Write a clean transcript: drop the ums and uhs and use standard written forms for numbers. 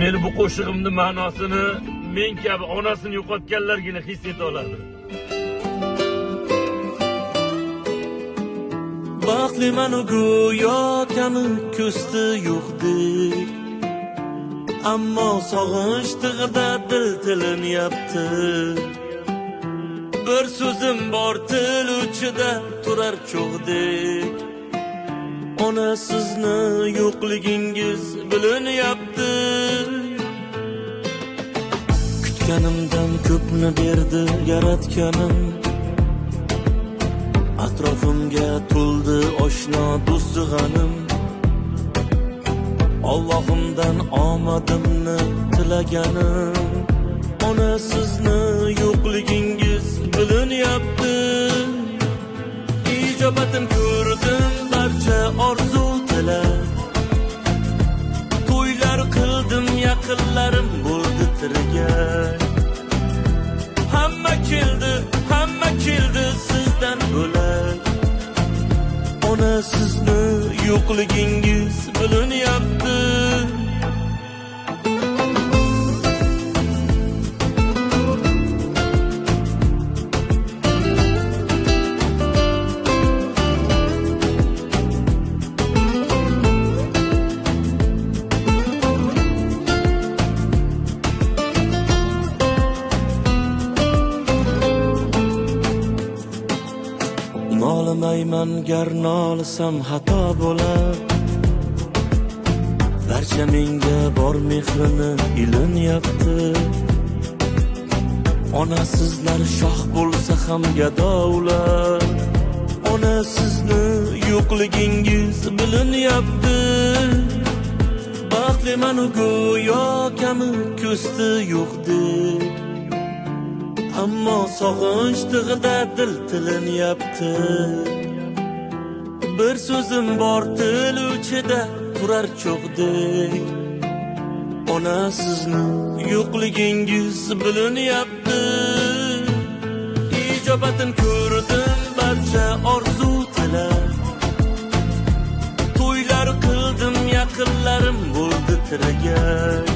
Men bu qo'shig'imni ma'nosini men kabi onasini yo'qotganlargina his eta oladi. Baxtliman u go'yo kami ko'sti yo'qdek, ammo sog'inch tig'ida dil tilinyapti. Bir so'zim bor til uchida turar cho'g'dek, ona sizni yo'qligingiz bilinyapti. Kutganimdan ko'pni berdi yaratganim, atrofimga to'ldi oshno do'st g'anim. Allohimdan omadimni tilaganim, ona sizni yo'qligingiz bilinyapti. Ijobatin ko'rdim barcha orzu tilab, to'ylar qildim yaqinlarim bo'ldi tirgak. Hamma keldi sizdan bo'lak, ona sizni yo'qligingiz bilinyapti. Nolimayman gar nolisam xato bo'lar, barcha menga bor mehrini ilinyapti. Ona sizlar shoh bo'lsa ham gado ular, ona sizni yo'qligingiz bilinyapti. Baxtliman u go'yo kami ko'sti yo'qdek, ammo sog'inch tig'ida dil tilinyapti. Bir so'zim bor til uchida turar cho'g'dek, ona sizni yo'qligingiz bilinyapti. Ijobatin ko'rdim barcha orzu tilab, to'ylar qildim yaqinlarim bo'ldi tirgak.